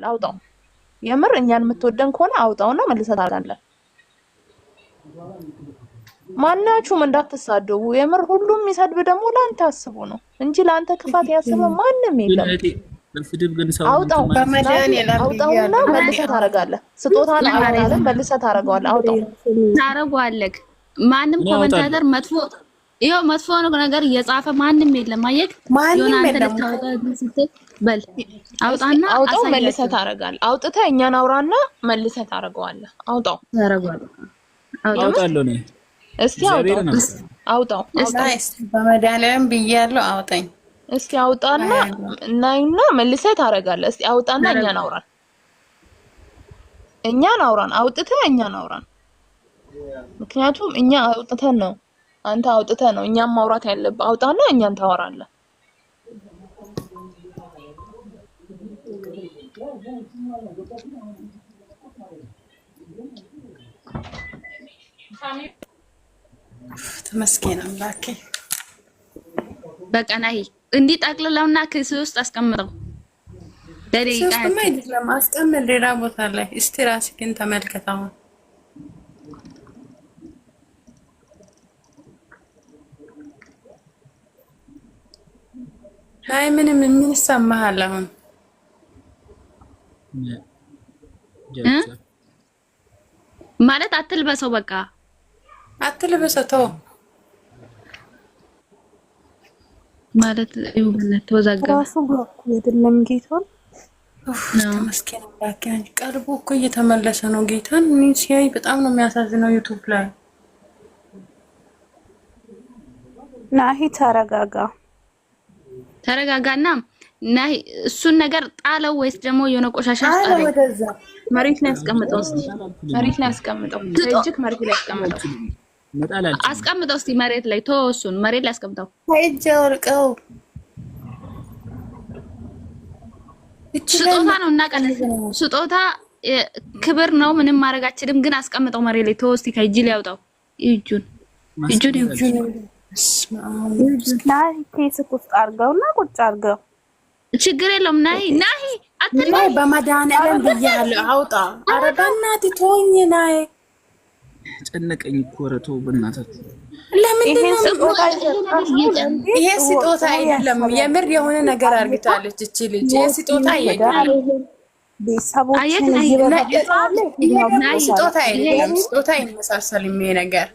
አውጣው። የምር እኛን የምትወደን ከሆነ አውጣውና መልሰህ ታደርጋለህ። ማናችሁም እንዳትሳደቡ። የምር ሁሉም የሚሰድብ ደግሞ ላንተ አስቡ ነው እንጂ ላንተ ክፋት ያሰበ ማንም የለም። አውጣው አውጣውና መልሰህ ታደርጋለህ። ስጦታን አውጣለን መልሰህ ታደርገዋለህ። አውጣው ታደርገዋለህ። ማንም ኮሜንታተር መጥፎ ይሄው መጥፎ ነገር እየጻፈ ማንም የለም። አየክ ዮናንተ ልታወጣ ስትል በል አውጣና አውጣው መልሰህ ታደርጋለህ። አውጥተህ እኛን አውራና መልሰህ ታደርገዋለህ። አውጣው ታደርገዋለህ። አውጣለሁ ነው እስቲ አውጣው እስቲ በመድኃኒዓለም ብያለሁ አውጣኝ። እስቲ አውጣና እናይና መልሰህ ታደርጋለህ። እስቲ አውጣና እኛን አውራን አውጥተህ እኛን አውራን። ምክንያቱም እኛ አውጥተን ነው አንተ አውጥተህ ነው እኛም ማውራት ያለብህ። አውጣና እኛን ታወራለህ። ተመስገን አምላኬ። በቃ ናይ እንዲህ ጠቅልለውና ክስ ውስጥ አስቀምጠው። ደቂቃ ለማስቀመጥ ሌላ ቦታ ላይ እስቲ ራስህን ተመልከተው። አይ ምን ይሰማሃል አሁን? ማለት አትልበሰው፣ በቃ አትልበሰው ተው ማለት ይሁንለት። ተወዛገበ ራሱ ብሎክ አይደለም ጌታን ተመስገን አምላኬ። ቀልቡ እኮ እየተመለሰ ነው ጌታን ምን ሲያይ በጣም ነው የሚያሳዝነው። ዩቲዩብ ላይ ናሂ ተረጋጋና ናይ እሱን ነገር ጣለው ወይስ ደግሞ የሆነ ቆሻሻ ጣለው? ወደዛ መሬት ላይ አስቀምጠው። እስቲ መሬት ላይ አስቀምጠው። እጅግ መሬት ላይ አስቀምጠው። አስቀምጠው እስቲ መሬት ላይ እሱን መሬት ላይ አስቀምጠው። እጅ ወርቀው ስጦታ ነው እና ስጦታ ክብር ነው። ምንም ማድረግ አችልም፣ ግን አስቀምጠው መሬት ላይ እስቲ ከእጅ ላይ ያውጣው። እጁን ናይ ኬስ ውስጥ አድርገውና ቁጭ አድርገው። ችግር የለውም። ናይ አትልላይ በመድኃኒዓለም ብያለሁ አውጣ። ኧረ በእናትህ ተወኝ። ናይ ጨነቀኝ እኮ ኧረ ተው በእናታችሁ። ለምንድን ነው ይሄ ስጦታ አይደለም። የምር የሆነ ነገር አርግታለች እቺ ልጅ። ይሄ ስጦታ አይደለም። ስጦታ አይመሳሰልም ይሄ ነገር።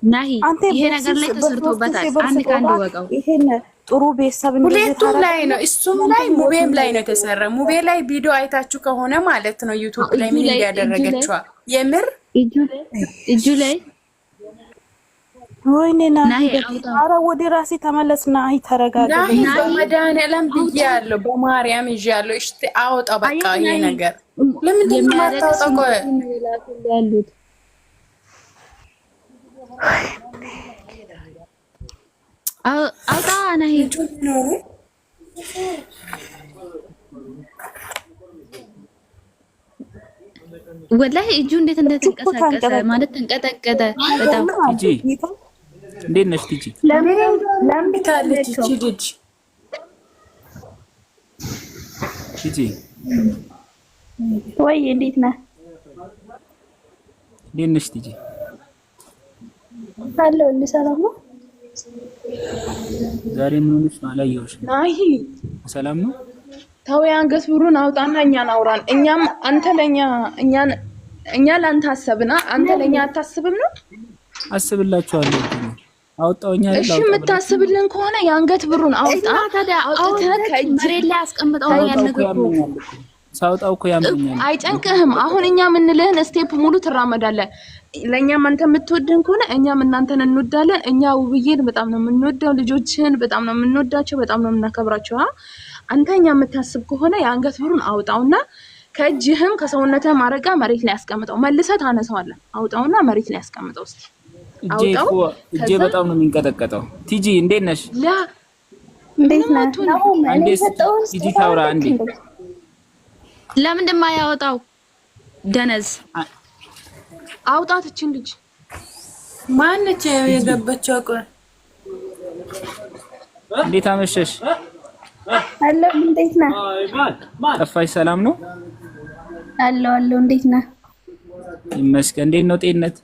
ናይ ይሄ ነገር ላይ ተሰርቶበታል። አንድ ካንድ ወቀው ይሄን ጥሩ ቤተሰብ ሁለቱም ላይ ነው። እሱም ላይ ሙቤም ላይ ነው የተሰራ። ሙቤ ላይ ቪዲዮ አይታችሁ ከሆነ ማለት ነው ዩቲዩብ ላይ ምን ያደረገችው የምር እጁ ላይ ወይኔ ናይ ኧረ ወደ ራሴ ተመለስና አይ ተረጋጋ። ናይ በመድኃኒዓለም ብያለሁ በማርያም ይዣለሁ። እሺ አውጣ በቃ ይሄ ነገር ለምንድን ነው የማታወጣው? ቆይ አውጣ ናይ ወላሂ እጁ እንዴት እንደተንቀሳቀሰ ማለት ተንቀጠቀጠ በጣም። ቲጂ እንዴት ነሽ ቲጂ? ለምን ታለች እቺ ልጅ? ቲጂ ወይ እንዴት ነህ? እንዴት ነሽ ቲጂ? አለው ሰላም ነው። ዛሬ ምን ሆነሽ ነው? አላየሁሽም። ናይ ሰላም ነው? ታው አንገት ብሩን አውጣና እኛን አውራን። እኛም አንተ ለኛ እኛ ላንተ አሰብና አንተ ለኛ አታስብም ነው? አስብላችኋለሁ። አውጣውኛ አይደል? እሺ የምታስብልን ከሆነ የአንገት ብሩን አውጣ። አውጥተህ መሬት ላይ አስቀምጠው። ያልነገርኩህ ሳውጣው እኮ ያመኛል። አይጨንቅህም። አሁን እኛ የምንልህን ስቴፕ ሙሉ ትራመዳለህ። ለኛም አንተ የምትወድን ከሆነ እኛም እናንተን እንወዳለን። እኛ ውብዬን በጣም ነው የምንወደው፣ ልጆችህን በጣም ነው የምንወዳቸው፣ በጣም ነው የምናከብራቸው። አንተኛ የምታስብ ከሆነ የአንገት ብሩን አውጣውና ከእጅህም ከሰውነትህም አረጋ መሬት ላይ አስቀምጠው። መልሰህ ታነሳዋለህ። አውጣውና መሬት ላይ አስቀምጠው። እስቲ አውጣው። እጄ በጣም ነው የሚንቀጠቀጠው። ቲጂ እንዴት ነሽ? እንዴት ነህ? ቲጂ ታውራ እንዴ? ለምንድን የማያወጣው? ደነዝ አውጣት። እቺን ልጅ ማነች የገባችው? ቆይ እንዴት አመሸሽ? አሎ እንዴት ነህ? ጠፋሽ። ሰላም ነው? አሎ እንዴት ነህ? ይመስገን። እንዴት ነው ጤንነት?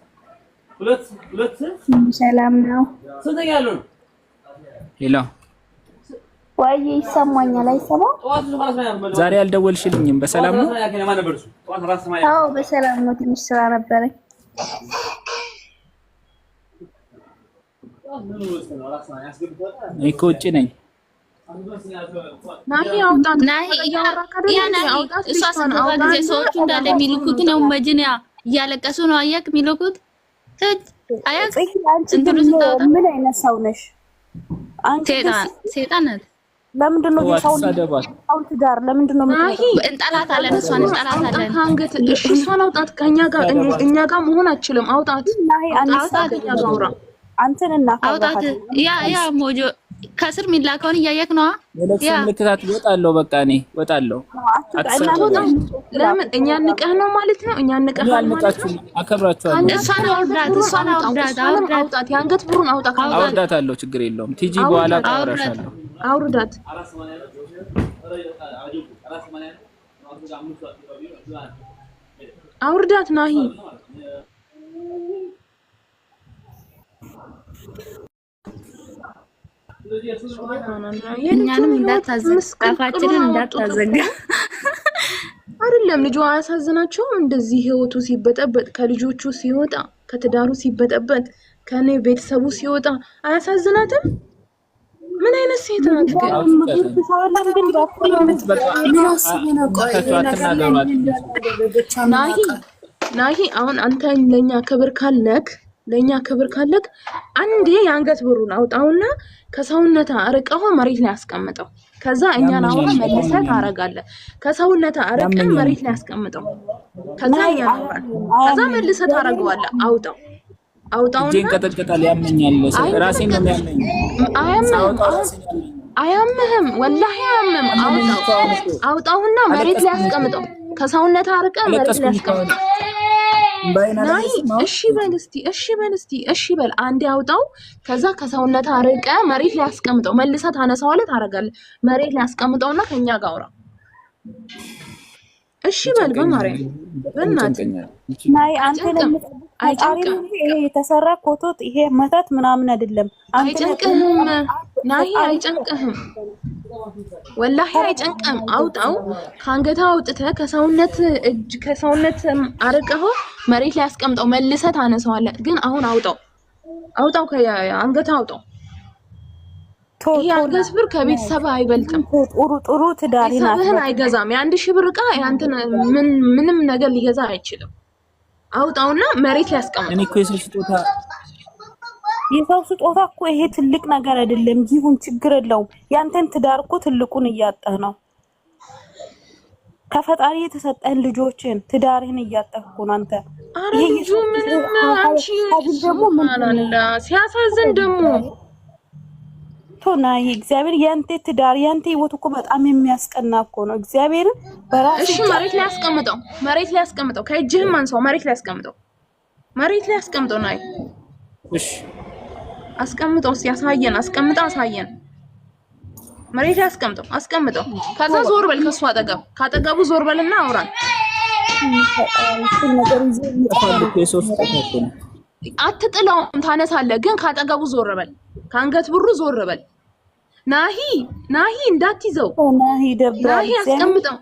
ሰላም ነው። ሄሎ ወይ ይሰማኛል? አይሰማም? ዛሬ አልደወልሽልኝም። በሰላም ነው? አዎ በሰላም ነው። ትንሽ ስራ ነበረኝ። እኔ እኮ ውጭ ነኝ። ናሂ አውጣት። ናሂ እሷ ስትገባ ጊዜ ሰዎቹ እንዳለ የሚልኩት ነው። መጅንያ እያለቀሱ ነው። አያክ የሚልኩት አያክ እንትኑ ስታወጣ ምን አይነት ሰው ነሽ? ሴጣን ናት። ለምንድን ነው የሰው ትዳር ለምንድን ነው ናሂ እንጠላታለን? እሷን እንጠላታለን። ከአንገት እሺ፣ እሷን አውጣት። ከኛ ጋር እኛ ጋር መሆን አትችልም። አውጣት። አውጣት። አንተን እና አውጣት። ያ ሞጆ ከስር የሚላከውን እያየክ ነው። የለቅሶ ምልክታት እወጣለሁ። በቃ እኔ እወጣለሁ። ለምን እኛ ንቀህ ነው ማለት ነው? እኛ ንቀህ ማለት ነው። አከብራችኋለሁ። እሷን አውርዳት። አውጣት። የአንገት ብሩን አውጣት። አውርዳታለሁ። ችግር የለውም። ቲጂ በኋላ ታወራሻለሁ። አውርዳት። አውርዳት ናሂ። እኛንም እንዳታዘጋፋችንን እንዳታዘጋ። አይደለም ልጁ አያሳዝናቸውም? እንደዚህ ህይወቱ ሲበጠበጥ፣ ከልጆቹ ሲወጣ፣ ከትዳሩ ሲበጠበጥ፣ ከኔ ቤተሰቡ ሲወጣ አያሳዝናትም? ምን አይነት ሴት ናት ግን? ናሂ አሁን አንተ ለኛ ክብር ካለክ አንዴ የአንገት ብሩን አውጣውና ከሰውነታ አርቀው መሬት ላይ ያስቀምጠው። ከዛ እኛን አሁን መልሰህ ታረጋለህ። ከሰውነታ አርቀን መሬት ላይ ያስቀምጠው። ከዛ ከዛ መልሰህ ታረጋዋለህ። አውጣውና እጄን ቀጠቀጣል። ያመኛል። ራሴን ነው የሚያመኝ። አያምህም? ወላሂ አያምህም። አውጣውና መሬት ላይ ያስቀምጠው። ከሰውነታ አርቀህ መሬት ላይ ያስቀምጠው። ናይ እሺ በል አንዴ አውጣው። ከዛ ከሰውነት አርቀ መሬት ላይ ያስቀምጠው። መልሰህ ታነሳዋለህ፣ ታረጋለህ። መሬት ላይ ያስቀምጠውና ከኛ ጋር አውራ። እሺ በል በማርያም በእናትህ ናይ አንተ አይጨንቅህም? ይሄ የተሰራ ኮቶት ይሄ መተት ምናምን አይደለም። አይጨንቅህም ናይ አይጨንቅህም፣ ወላሂ አይጨንቅህም። አውጣው። ከአንገታ አውጥተህ ከሰውነት አርቀኸው መሬት ላይ ያስቀምጠው። መልሰህ ታነሳዋለህ። ግን አሁን አውጣው ከአንገታ አውጣው። ይሄ አንገት ብር ከቤተሰብ አይበልጥም። ጥሩ ትዳር ቤተሰብህን አይገዛም። የ1000 ብር ዕቃ ያንተን ምንም ነገር ሊገዛ አይችልም። አውጣውና መሬት ላይ ያስቀምጠው። እኔ እኮ የሰው ስጦታ እኮ ይሄ ትልቅ ነገር አይደለም። ይሁን ችግር የለውም። ያንተን ትዳር እኮ ትልቁን እያጠህ ነው። ከፈጣሪ የተሰጠህን ልጆችን ትዳርህን እያጠህ እኮ ነው አንተ። ይሄ ልጁ ምንም አንቺ ሲያሳዝን ደግሞ ቶና እግዚአብሔር ያንተ ትዳር ያንተ ህይወት እኮ በጣም የሚያስቀና እኮ ነው። እግዚአብሔር በራሱ እሺ፣ መሬት ላይ ያስቀምጠው። ከእጅህም አንሳው። መሬት ላይ ያስቀምጠው። ናይ እሺ፣ አስቀምጠው። ሲያሳየን አሳየን። መሬት ላይ አስቀምጠው። ከዛ ዞር በል ከሱ ካጠገቡ ዞር በልና አውራን። አትጥለውም፣ ታነሳለህ። ግን ካጠገቡ ዞር በል። ከአንገት ብሩ ዞር በል። ናሂ እንዳትይዘው። ናሂ አስቀምጠው።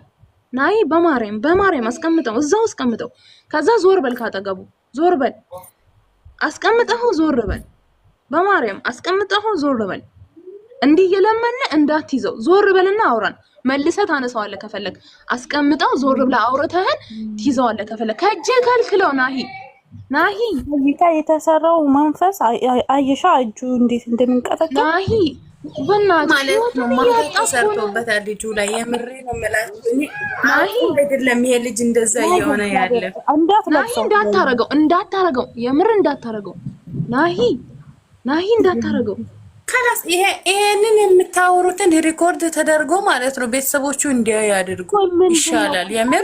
ናሂ በማርያም አስቀምጠው። እዛው አስቀምጠው። ከዛ ዞር በል፣ ካጠገቡ ዞር በል። አስቀምጠው፣ ዞር በል። በማርያም አስቀምጠው፣ ዞር በል። እንዲህ እየለመነ እንዳትይዘው። ዞር በልና አውራን። መልሰህ ታነሳዋለህ ከፈለክ። አስቀምጠው፣ ዞር ብለህ አውርተህን ትይዘዋለህ ከፈለክ። ከእጄ ከልክለው። ናሂ የተሰራው መንፈስ አየሻ እጁ እንዴት እንደሚንቀጠቀጥ። ናሂ በእናትህ ማለት ነው ማለት ተሰርቶበታል ልጁ ላይ። የምሬ ነው የምላችሁ። ናሂ አይደለም ይሄ ልጅ እንደዛ እየሆነ ያለ። እንዳታረገው፣ የምር እንዳታረገው። ናሂ እንዳታረገው። ከላስ ይሄንን የምታወሩትን ሪኮርድ ተደርጎ ማለት ነው ቤተሰቦቹ እንዲያዩ ያድርጉ ይሻላል። የምር